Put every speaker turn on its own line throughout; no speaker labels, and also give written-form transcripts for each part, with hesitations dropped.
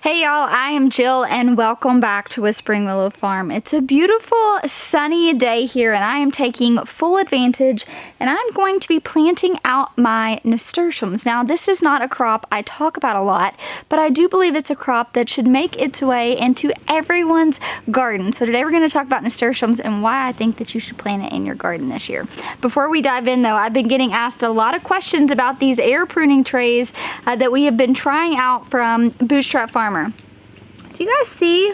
Hey y'all, I am Jill and welcome back to Whispering Willow Farm. It's a beautiful sunny day here and I am taking full advantage and I'm going to be planting out my nasturtiums. Now this is not a crop I talk about a lot, but I do believe it's a crop that should make its way into everyone's garden. So today we're going to talk about nasturtiums and why I think that you should plant it in your garden this year. Before we dive in though, I've been getting asked a lot of questions about these air pruning trays that we have been trying out from Bootstrap Farmer. Do you guys see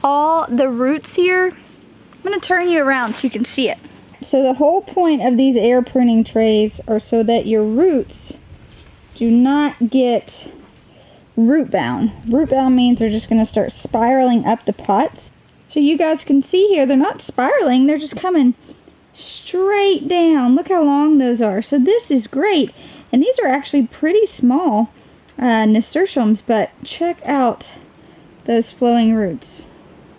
all the roots here? I'm going to turn you around so you can see it. So the whole point of these air pruning trays are so that your roots do not get root bound. Root bound means they're just going to start spiraling up the pots. So you guys can see here, they're not spiraling, they're just coming straight down. Look how long those are. So this is great. And these are actually pretty small nasturtiums, but check out those flowing roots.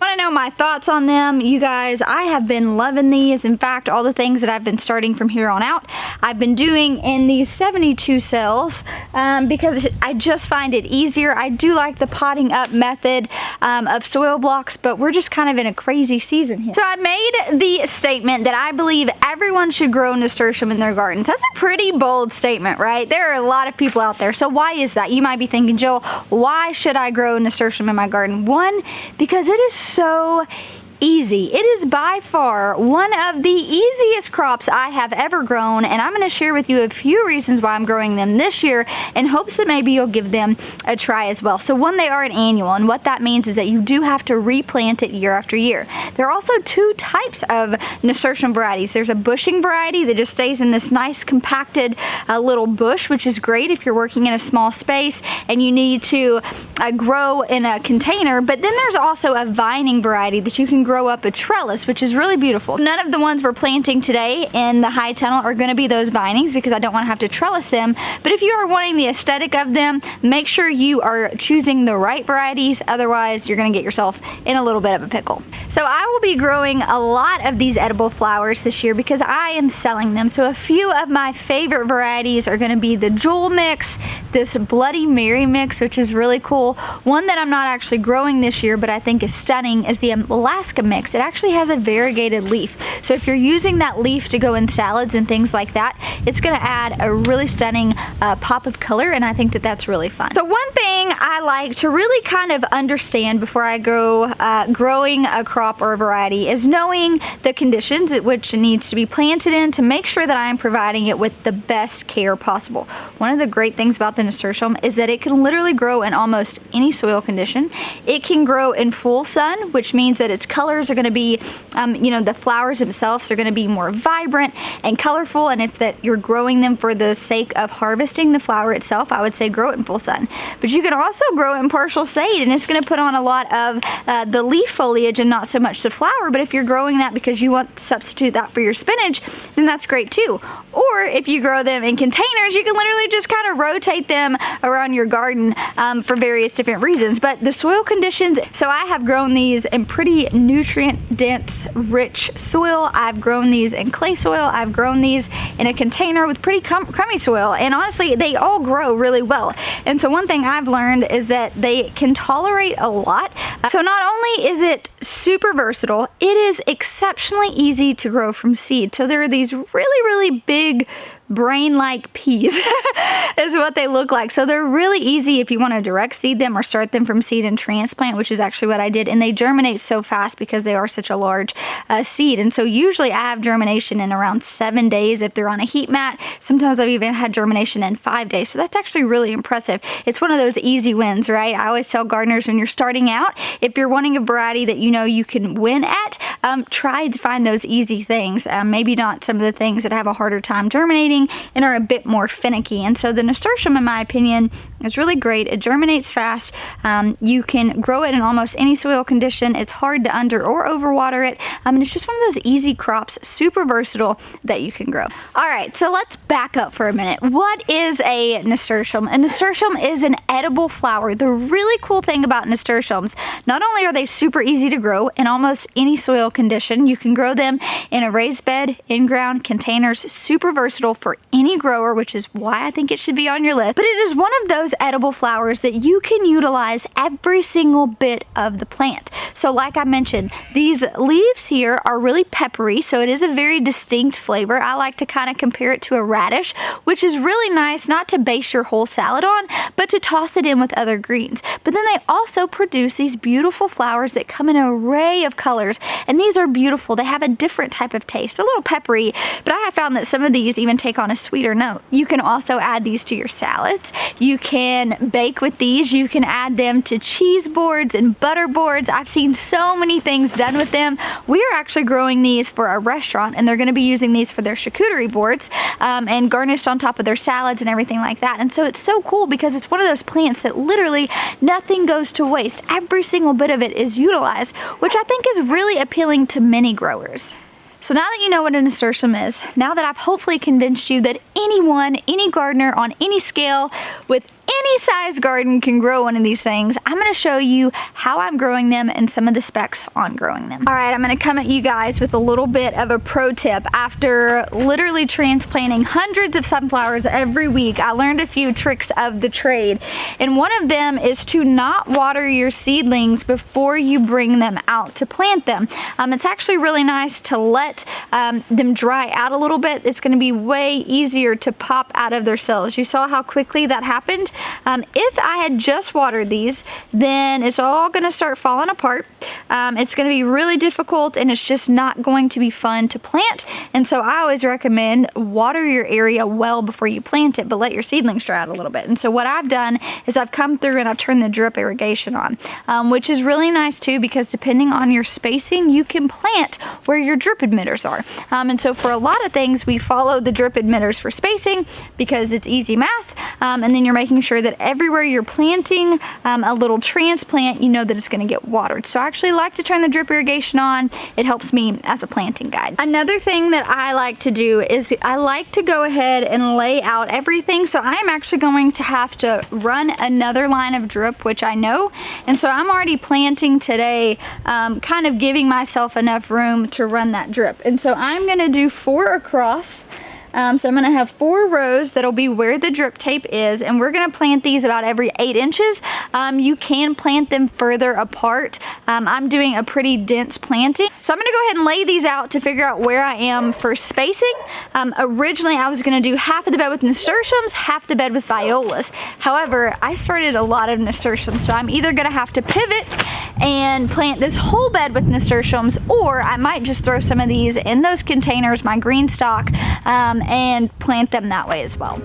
Want to know my thoughts on them, you guys? I have been loving these. In fact, all the things that I've been starting from here on out, I've been doing in these 72 cells because I just find it easier. I do like the potting up method of soil blocks, but we're just kind of in a crazy season here. So I made the statement that I believe everyone should grow nasturtium in their gardens. That's a pretty bold statement, right? There are a lot of people out there. So why is that? You might be thinking, Jill, why should I grow nasturtium in my garden? One, because it is so easy. It is by far one of the easiest crops I have ever grown, and I'm going to share with you a few reasons why I'm growing them this year in hopes that maybe you'll give them a try as well. So one, they are an annual, and what that means is that you do have to replant it year after year. There are also two types of nasturtium varieties. There's a bushing variety that just stays in this nice compacted little bush, which is great if you're working in a small space and you need to grow in a container, but then there's also a vining variety that you can grow up a trellis, which is really beautiful. None of the ones we're planting today in the high tunnel are going to be those vinings because I don't want to have to trellis them, but if you are wanting the aesthetic of them, make sure you are choosing the right varieties, otherwise you're going to get yourself in a little bit of a pickle. So I will be growing a lot of these edible flowers this year because I am selling them. So a few of my favorite varieties are going to be the Jewel mix, this Bloody Mary mix, which is really cool. One that I'm not actually growing this year but I think is stunning is the Alaska mix. It actually has a variegated leaf. So if you're using that leaf to go in salads and things like that, it's going to add a really stunning pop of color, and I think that that's really fun. So one thing I like to really kind of understand before I go growing a crop or a variety is knowing the conditions at which it needs to be planted in to make sure that I am providing it with the best care possible. One of the great things about the nasturtium is that it can literally grow in almost any soil condition. It can grow in full sun, which means that its colors are going to be, the flowers themselves are going to be more vibrant and colorful, and if that you're growing them for the sake of harvesting the flower itself, I would say grow it in full sun. But you can also grow it in partial shade, and it's going to put on a lot of the leaf foliage and not so much the flower, but if you're growing that because you want to substitute that for your spinach, then that's great too. Or if you grow them in containers, you can literally just kind of rotate them around your garden for various different reasons. But the soil conditions, so I have grown these in pretty nutrient dense rich soil. I've grown these in clay soil. I've grown these in a container with pretty crummy soil, and honestly they all grow really well. And so one thing I've learned is that they can tolerate a lot. So not only is it super versatile, it is exceptionally easy to grow from seed. So there are these really big brain-like peas is what they look like. So they're really easy if you want to direct seed them or start them from seed and transplant, which is actually what I did. And they germinate so fast because they are such a large seed. And so usually I have germination in around 7 days if they're on a heat mat. Sometimes I've even had germination in 5 days. So that's actually really impressive. It's one of those easy wins, right? I always tell gardeners when you're starting out, if you're wanting a variety that you know you can win at, try to find those easy things. Maybe not some of the things that have a harder time germinating and are a bit more finicky. And so the nasturtium, in my opinion, is really great. It germinates fast. You can grow it in almost any soil condition. It's hard to under or overwater it. And it's just one of those easy crops, super versatile, that you can grow. All right, so let's back up for a minute. What is a nasturtium? A nasturtium is an edible flower. The really cool thing about nasturtiums, not only are they super easy to grow in almost any soil condition, you can grow them in a raised bed, in-ground containers, super versatile for any grower, which is why I think it should be on your list. But it is one of those those edible flowers that you can utilize every single bit of the plant. So like I mentioned, these leaves here are really peppery, so it is a very distinct flavor. I like to kind of compare it to a radish, which is really nice not to base your whole salad on, but to toss it in with other greens. But then they also produce these beautiful flowers that come in an array of colors, and these are beautiful. They have a different type of taste, a little peppery, but I have found that some of these even take on a sweeter note. You can also add these to your salads. You can bake with these. You can add them to cheese boards and butter boards. I've seen so many things done with them. We are actually growing these for a restaurant, and they're going to be using these for their charcuterie boards and garnished on top of their salads and everything like that. And so it's so cool because it's one of those plants that literally nothing goes to waste. Every single bit of it is utilized, which I think is really appealing to many growers. So now that you know what a nasturtium is, now that I've hopefully convinced you that anyone, any gardener on any scale with any size garden can grow one of these things, I'm going to show you how I'm growing them and some of the specs on growing them. All right, I'm going to come at you guys with a little bit of a pro tip. After literally transplanting hundreds of sunflowers every week, I learned a few tricks of the trade. And one of them is to not water your seedlings before you bring them out to plant them. It's actually really nice to let them dry out a little bit. It's going to be way easier to pop out of their cells. You saw how quickly that happened. If I had just watered these, then it's all going to start falling apart. It's going to be really difficult, and it's just not going to be fun to plant. And so I always recommend water your area well before you plant it, but let your seedlings dry out a little bit. And so what I've done is I've come through and I've turned the drip irrigation on, which is really nice too, because depending on your spacing, you can plant where your drip emitters are. And so for a lot of things, we follow the drip emitters for spacing because it's easy math. And then you're making sure that everywhere you're planting a little transplant, you know that it's going to get watered. So I actually like to turn the drip irrigation on. It helps me as a planting guide. Another thing that I like to do is I like to go ahead and lay out everything. So I'm actually going to have to run another line of drip, which I know. And so I'm already planting today, kind of giving myself enough room to run that drip. And so I'm going to do 4 across. So I'm going to have 4 rows that'll be where the drip tape is, and we're going to plant these about every 8 inches. You can plant them further apart. I'm doing a pretty dense planting. So I'm going to go ahead and lay these out to figure out where I am for spacing. Originally I was going to do half of the bed with nasturtiums, half the bed with violas. However, I started a lot of nasturtiums, so I'm either going to have to pivot and plant this whole bed with nasturtiums, or I might just throw some of these in those containers, my green stock, and plant them that way as well.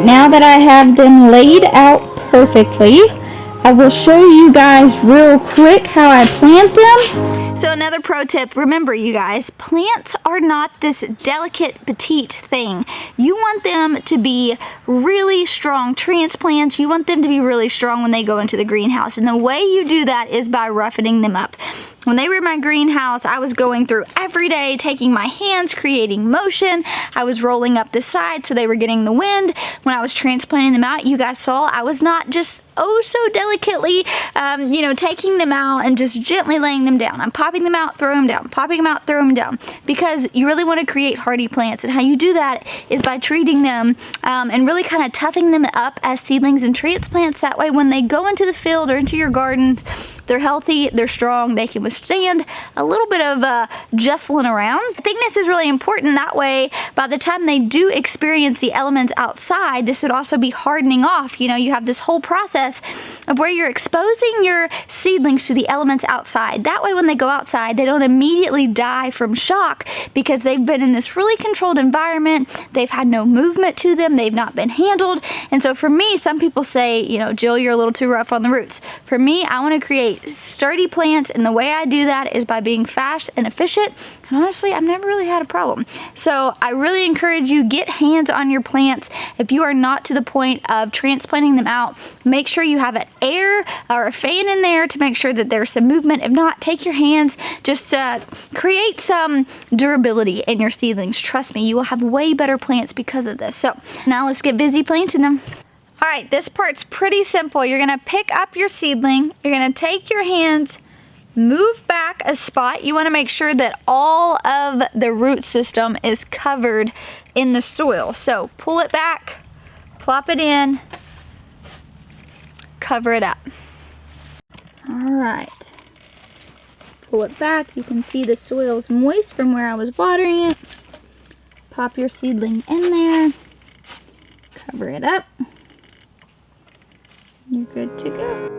Now that I have them laid out perfectly, I will show you guys real quick how I plant them. So another pro tip, remember you guys, plants are not this delicate petite thing. You want them to be really strong transplants. You want them to be really strong when they go into the greenhouse. And the way you do that is by roughening them up. When they were in my greenhouse, I was going through every day, taking my hands, creating motion. I was rolling up the side so they were getting the wind. When I was transplanting them out, you guys saw I was not just so delicately, taking them out and just gently laying them down. I'm popping them out, throw them down, popping them out, throw them down, because you really want to create hardy plants. And how you do that is by treating them and really kind of toughing them up as seedlings and transplants. That way, when they go into the field or into your gardens, they're healthy, they're strong, they can withstand a little bit of jostling around. I think this is really important. That way, by the time they do experience the elements outside, this would also be hardening off. You know, you have this whole process of where you're exposing your seedlings to the elements outside. That way when they go outside, they don't immediately die from shock because they've been in this really controlled environment. They've had no movement to them. They've not been handled. And so for me, some people say, you know, Jill, you're a little too rough on the roots. For me, I want to create sturdy plants, and the way I do that is by being fast and efficient. And honestly, I've never really had a problem. So I really encourage you, get hands on your plants. If you are not to the point of transplanting them out, make sure you have an air or a fan in there to make sure that there's some movement. If not, take your hands, just create some durability in your seedlings. Trust me, you will have way better plants because of this. So now let's get busy planting them. All right, this part's pretty simple. You're gonna pick up your seedling, you're gonna take your hands, move back a spot. You want to make sure that all of the root system is covered in the soil. So pull it back, plop it in, cover it up. All right. Pull it back. You can see the soil's moist from where I was watering it. Pop your seedling in there, cover it up. You're good to go.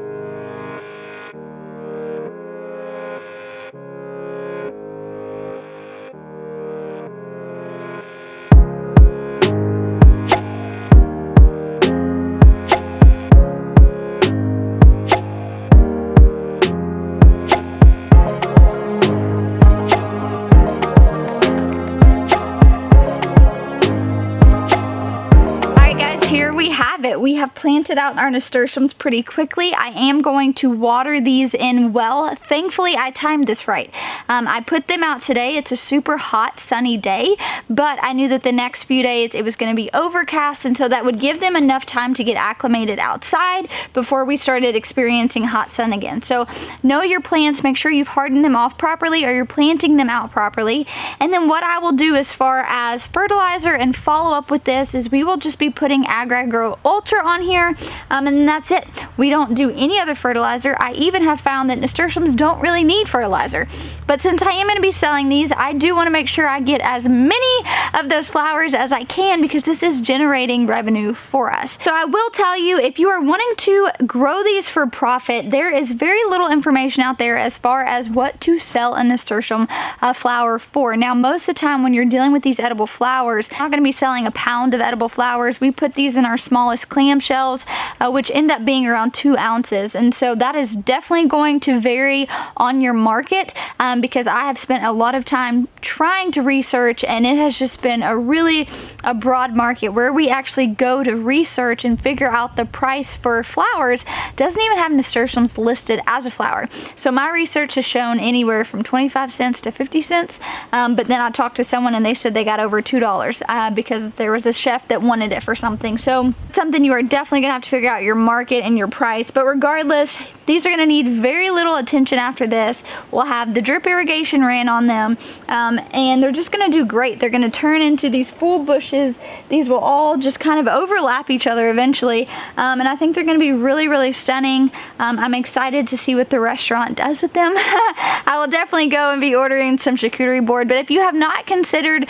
We have planted out our nasturtiums pretty quickly. I am going to water these in well. Thankfully, I timed this right. I put them out today. It's a super hot, sunny day, but I knew that the next few days it was going to be overcast, and so that would give them enough time to get acclimated outside before we started experiencing hot sun again. So know your plants, make sure you've hardened them off properly or you're planting them out properly. And then what I will do as far as fertilizer and follow up with this is we will just be putting Agri-Grow Ultra on here, and that's it. We don't do any other fertilizer. I even have found that nasturtiums don't really need fertilizer. But since I am going to be selling these, I do want to make sure I get as many of those flowers as I can because this is generating revenue for us. So I will tell you, if you are wanting to grow these for profit, there is very little information out there as far as what to sell a nasturtium flower for. Now, most of the time when you're dealing with these edible flowers, I'm not going to be selling a pound of edible flowers. We put these in our smallest clamshells, which end up being around 2 ounces. And so that is definitely going to vary on your market because I have spent a lot of time trying to research, and it has just been a broad market where we actually go to research and figure out the price for flowers. Doesn't even have nasturtiums listed as a flower. So my research has shown anywhere from 25 cents to 50 cents. But then I talked to someone and they said they got over $2 because there was a chef that wanted it for something. So something you are definitely gonna have to figure out your market and your price. But regardless, these are gonna need very little attention after this. We'll have the drip irrigation ran on them, and they're just gonna do great. They're gonna turn into these full bushes. These will all just kind of overlap each other eventually, and I think they're gonna be really stunning. I'm excited to see what the restaurant does with them. I will definitely go and be ordering some charcuterie board, but if you have not considered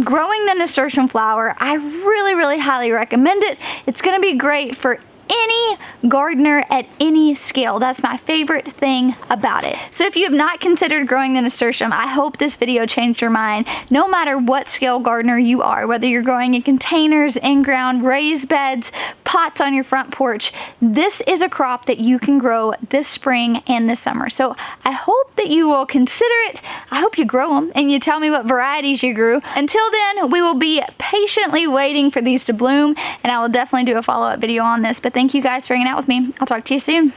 growing the nasturtium flower, I really highly recommend it. It's gonna be great for any gardener at any scale. That's my favorite thing about it. So if you have not considered growing the nasturtium, I hope this video changed your mind. No matter what scale gardener you are, whether you're growing in containers, in-ground, raised beds, pots on your front porch, this is a crop that you can grow this spring and this summer. So I hope that you will consider it. I hope you grow them and you tell me what varieties you grew. Until then, we will be patiently waiting for these to bloom, and I will definitely do a follow-up video on this. But thank you guys for hanging out with me. I'll talk to you soon.